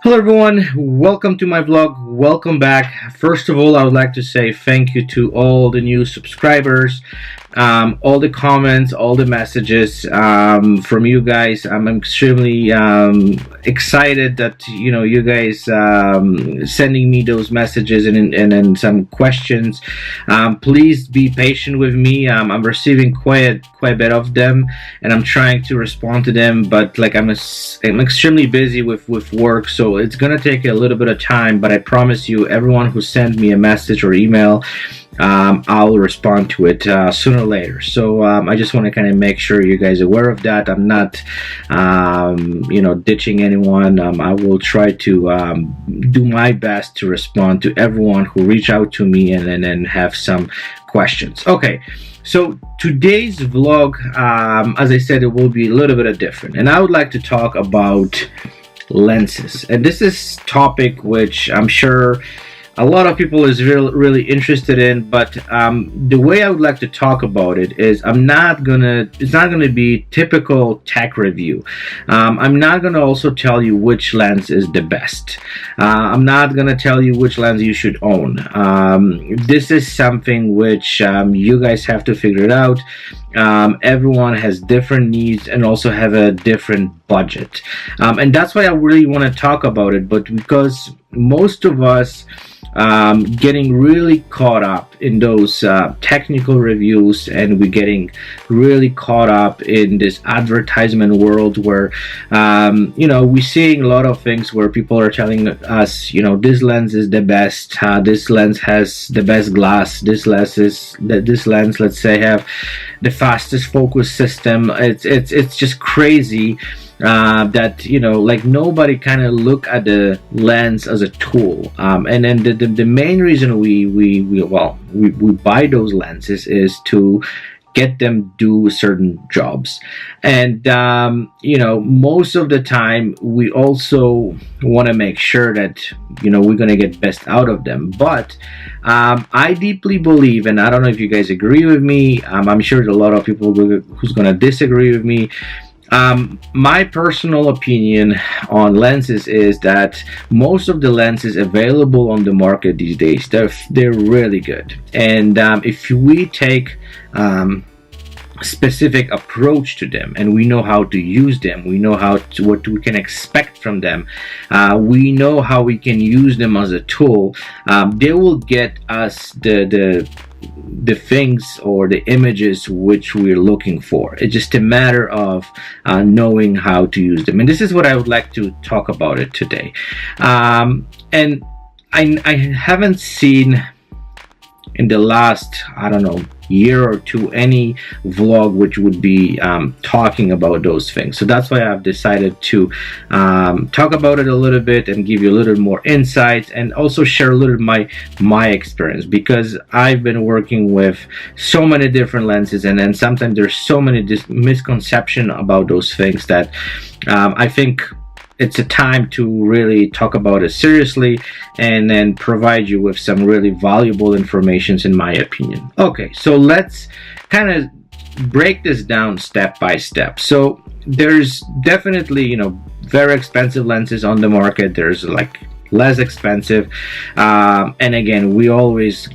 Hello everyone, welcome to my vlog, welcome back. First of all, I would like to say thank you to all the new subscribers, all the comments, all the messages from you guys. I'm extremely excited that you guys sending me those messages and some questions. Please be patient with me. I'm receiving quite a bit of them, and I'm trying to respond to them, but like I'm extremely busy with work, so it's gonna take a little bit of time. But I promise you, everyone who sent me a message or email, I'll respond to it sooner or later. So I just want to kind of make sure you guys are aware of that. I'm not ditching anyone. I will try to do my best to respond to everyone who reach out to me and have some questions. Okay, so today's vlog, as I said, it will be a little bit different, and I would like to talk about lenses. And this is topic which I'm sure a lot of people is really interested in, but the way I would like to talk about it is it's not gonna be typical tech review. I'm not gonna also tell you which lens is the best. I'm not gonna tell you which lens you should own. This is something which you guys have to figure it out. Everyone has different needs and also have a different budget, and that's why I really want to talk about it. But because most of us getting really caught up in those technical reviews, and we're getting really caught up in this advertisement world where we're seeing a lot of things where people are telling us, this lens is the best, this lens has the best glass, this lens, let's say, have the fastest focus system. It's just crazy that like nobody kind of look at the lens as a tool, and then the main reason we buy those lenses is to get them do certain jobs. And most of the time we also want to make sure that we're going to get best out of them. But I deeply believe, and I don't know if you guys agree with me, I'm sure there's a lot of people who's going to disagree with me. My personal opinion on lenses is that most of the lenses available on the market these days, they're really good. And if we take specific approach to them, and we know how to use them, we know what we can expect from them, we know how we can use them as a tool, they will get us the things or the images which we're looking for. It's just a matter of knowing how to use them, and this is what I would like to talk about it today. And I haven't seen in the last, I don't know, year or two any vlog which would be talking about those things. So that's why I've decided to talk about it a little bit and give you a little more insights, and also share a little my experience, because I've been working with so many different lenses, and then sometimes there's so many misconceptions about those things that I think it's a time to really talk about it seriously and then provide you with some really valuable information, in my opinion. Okay, so let's kind of break this down step by step. So there's definitely very expensive lenses on the market. There's like less expensive, and again, we always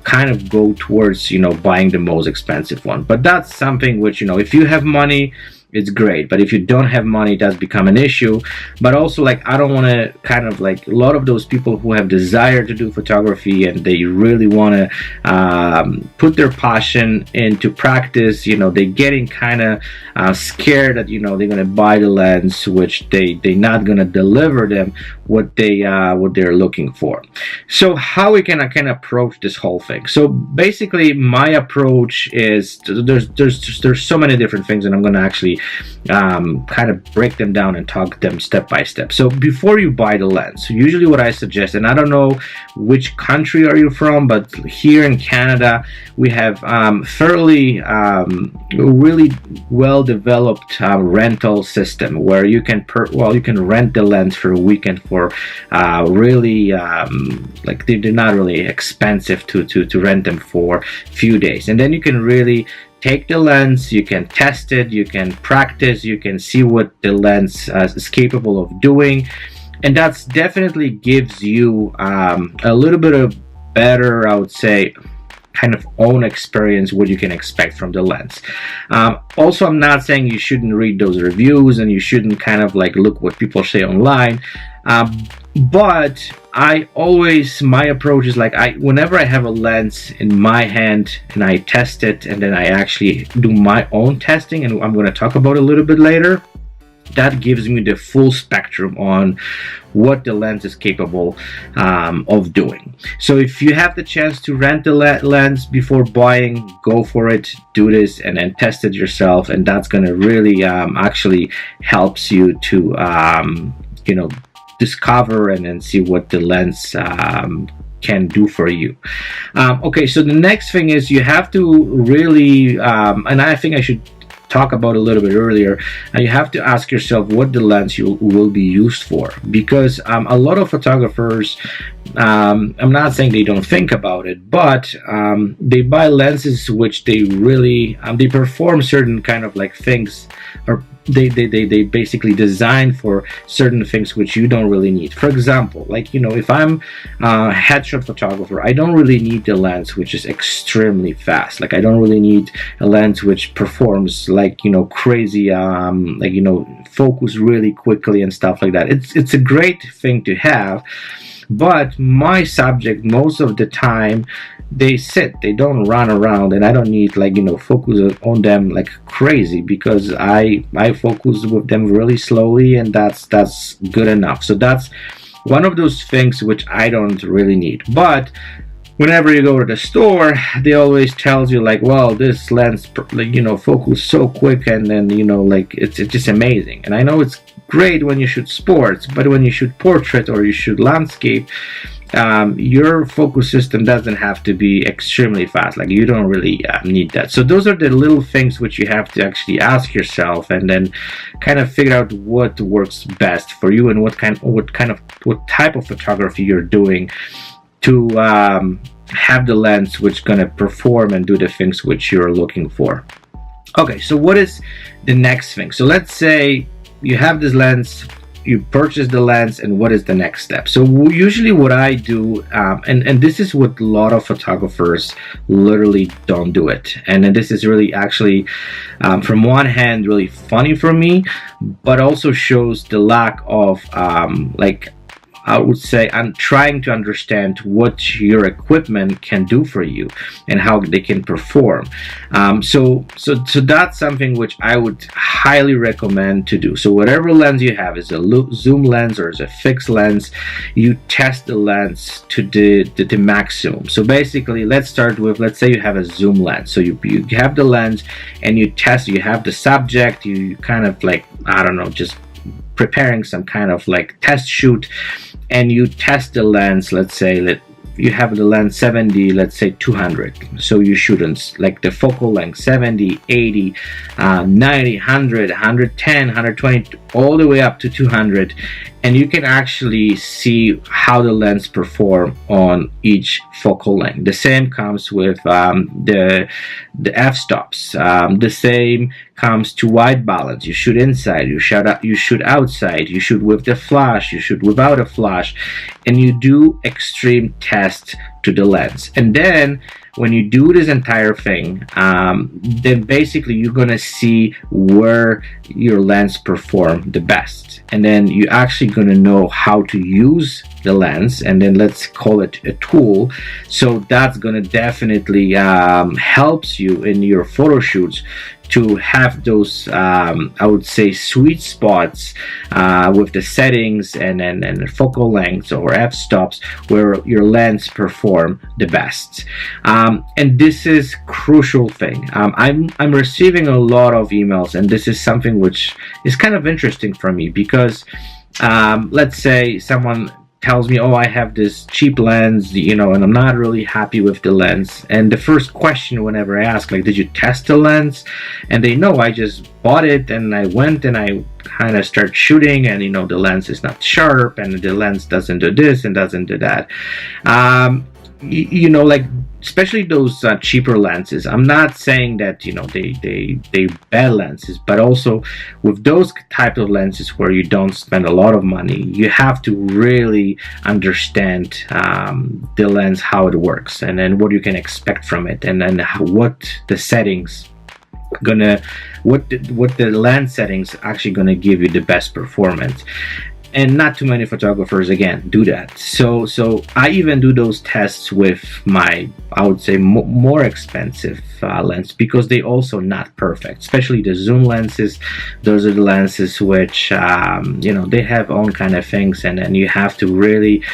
kind of go towards buying the most expensive one. But that's something which if you have money, it's great, but if you don't have money, it does become an issue. But also, like, I don't want to kind of like a lot of those people who have desire to do photography and they really want to put their passion into practice, they're getting kind of scared that they're going to buy the lens which they're not going to deliver them what they're looking for. So how we can approach this whole thing? So basically, my approach is there's so many different things, and I'm going to actually kind of break them down and talk them step by step. So before you buy the lens, so usually what I suggest, and I don't know which country are you from, but here in Canada we have fairly really well developed rental system where you can rent the lens for a weekend for really like they're not really expensive to rent them for a few days, and then you can really take the lens, you can test it, you can practice, you can see what the lens is capable of doing, and that's definitely gives you a little bit of better, I would say, kind of own experience what you can expect from the lens. Also, I'm not saying you shouldn't read those reviews and you shouldn't kind of like look what people say online, but my approach is like, whenever I have a lens in my hand and I test it, and then I actually do my own testing, and I'm going to talk about it a little bit later, that gives me the full spectrum on what the lens is capable of doing. So if you have the chance to rent the lens before buying, go for it, do this, and then test it yourself, and that's going to really actually helps you to discover and then see what the lens can do for you. Okay, so the next thing is you have to really, and I think I should talk about a little bit earlier, you have to ask yourself what the lens will be used for, because a lot of photographers, I'm not saying they don't think about it, but they buy lenses which they really they perform certain kind of like things, or they basically design for certain things which you don't really need. For example, like, if I'm a headshot photographer, I don't really need the lens which is extremely fast. Like, I don't really need a lens which performs like, crazy, focus really quickly and stuff like that. It's a great thing to have, but my subject, most of the time, they sit, they don't run around, and I don't need focus on them like crazy, because I focus with them really slowly, and that's good enough. So that's one of those things which I don't really need. But whenever you go to the store, they always tells you like, well, this lens focus so quick, and then it's just amazing. And I know it's great when you shoot sports, but when you shoot portrait or you shoot landscape, your focus system doesn't have to be extremely fast. Like, you don't really need that. So those are the little things which you have to actually ask yourself, and then kind of figure out what works best for you, and what type of photography you're doing to have the lens which gonna perform and do the things which you're looking for. Okay, so what is the next thing? So let's say you have this lens, you purchase the lens, and what is the next step? So usually what I do, and this is what a lot of photographers literally don't do it, and this is really actually from one hand really funny for me, but also shows the lack of I would say, I'm trying to understand what your equipment can do for you and how they can perform. So that's something which I would highly recommend to do. So whatever lens you have, is a zoom lens or is a fixed lens, you test the lens to the maximum. So basically, let's start with, let's say you have a zoom lens. So you have the lens and you test, you have the subject, you kind of like, I don't know, just preparing some kind of like test shoot, and you test the lens. Let's say you have the lens 70, let's say 200, so you shoot on like the focal length 70, 80, 90, 100, 110, 120, all the way up to 200, and you can actually see how the lens perform on each focal length. The same comes with the f-stops. The same comes to white balance. You shoot inside, you shoot outside, you shoot with the flash, you shoot without a flash, and you do extreme tests to the lens. And then when you do this entire thing, then basically you're gonna see where your lens perform the best, and then you're actually gonna know how to use the lens, and then let's call it a tool. So that's gonna definitely helps you in your photo shoots to have those I would say sweet spots with the settings and the focal lengths or f-stops where your lens perform the best. And this is crucial thing. I'm receiving a lot of emails, and this is something which is kind of interesting for me, because let's say someone tells me, oh, I have this cheap lens, and I'm not really happy with the lens. And the first question whenever I ask, like, did you test the lens? And they know I just bought it, and I went and I kind of start shooting, and the lens is not sharp, and the lens doesn't do this and doesn't do that. you know, like especially those cheaper lenses. I'm not saying that, you know, they bad lenses, but also with those type of lenses where you don't spend a lot of money, you have to really understand the lens, how it works, and then what you can expect from it, and then what the settings what the lens settings actually gonna give you the best performance. And not too many photographers again do that. So I even do those tests with my, I would say, more expensive lens, because they also not perfect, especially the zoom lenses. Those are the lenses which you know, they have own kind of things, and then you have to really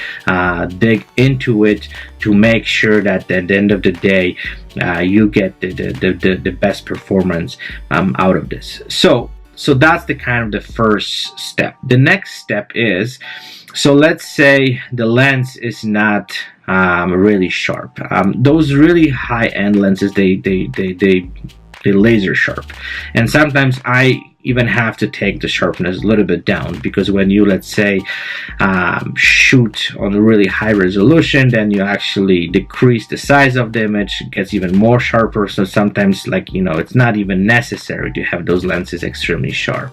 dig into it to make sure that at the end of the day you get the best performance out of this. So that's the kind of the first step. The next step is, so let's say the lens is not really sharp. Those really high-end lenses, they laser sharp, and sometimes I even have to take the sharpness a little bit down, because when you, let's say, shoot on a really high resolution, then you actually decrease the size of the image. It gets even more sharper. So sometimes, like, you know, it's not even necessary to have those lenses extremely sharp.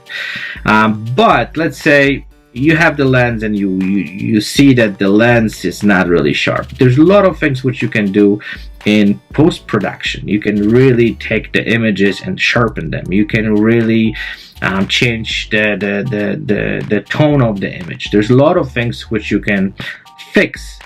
But let's say you have the lens and you see that the lens is not really sharp. There's a lot of things which you can do in post-production. You can really take the images and sharpen them. You can really change the tone of the image. There's a lot of things which you can fix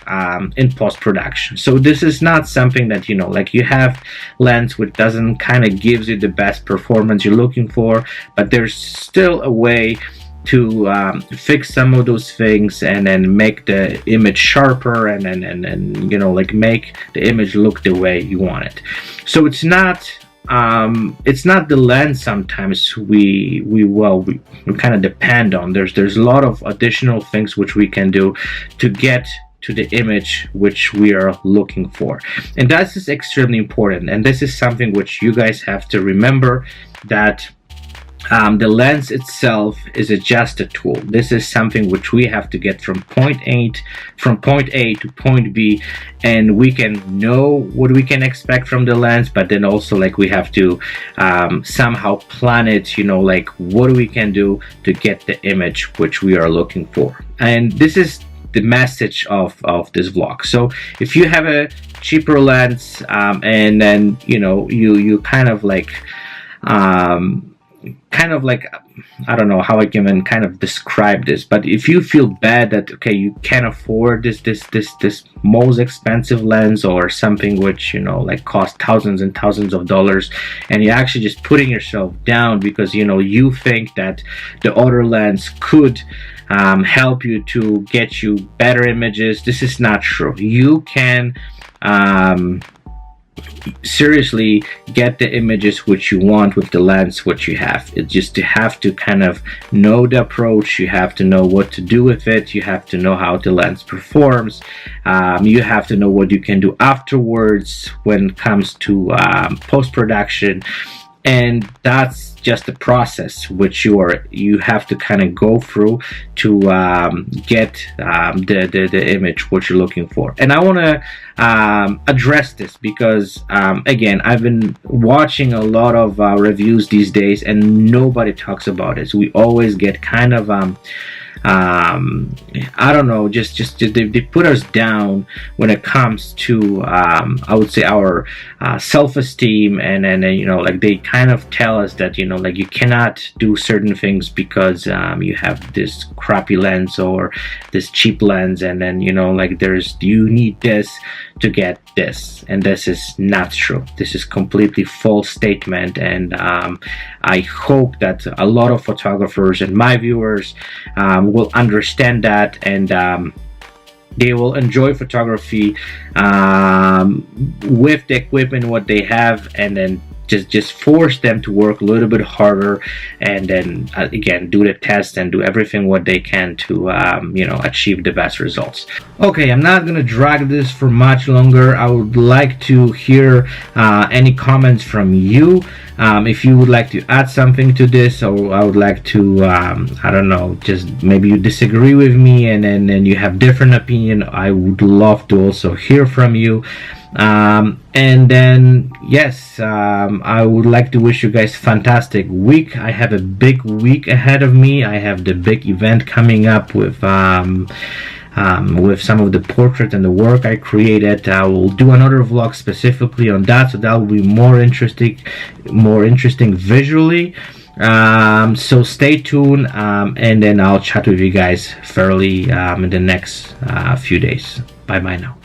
in post-production. So this is not something that, you know, like you have lens which doesn't kind of gives you the best performance you're looking for, but there's still a way to fix some of those things and then make the image sharper, and you know, like make the image look the way you want it. So it's not the lens sometimes we kind of depend on. There's a lot of additional things which we can do to get to the image which we are looking for, and that is extremely important. And this is something which you guys have to remember, that the lens itself is just a tool. This is something which we have to get from point A to point B, and we can know what we can expect from the lens, but then also, like, we have to somehow plan it, you know, like what we can do to get the image which we are looking for. And this is the message of this vlog. So if you have a cheaper lens and then, you know, you kind of like I don't know how I can kind of describe this, but if you feel bad that, okay, you can't afford this most expensive lens, or something which, you know, like cost thousands and thousands of dollars, and you're actually just putting yourself down because, you know, you think that the other lens could help you to get you better images, this is not true. You can seriously get the images which you want with the lens which you have. It's just, you have to kind of know the approach, you have to know what to do with it, you have to know how the lens performs, you have to know what you can do afterwards when it comes to post-production. And that's just a process which you have to kind of go through to get the image what you're looking for. And I want to address this because again, I've been watching a lot of reviews these days and nobody talks about it. So we always get kind of I don't know, just they put us down when it comes to I would say our self-esteem, and you know, like they kind of tell us that, you know, like you cannot do certain things because you have this crappy lens or this cheap lens, and then, you know, like you need this to get this, and this is not true. This is completely false statement, and I hope that a lot of photographers and my viewers will understand that, and they will enjoy photography with the equipment what they have, and then just force them to work a little bit harder, and then again do the test and do everything what they can to achieve the best results. Okay, I'm not gonna drag this for much longer. I would like to hear any comments from you. If you would like to add something to this, or I would like to I don't know, just maybe you disagree with me and then you have different opinion, I would love to also hear from you. And then yes, I would like to wish you guys fantastic week. I have a big week ahead of me. I have the big event coming up with some of the portraits and the work I created. I will do another vlog specifically on that, so that will be more interesting visually. So stay tuned, and then I'll chat with you guys fairly in the next few days. Bye now.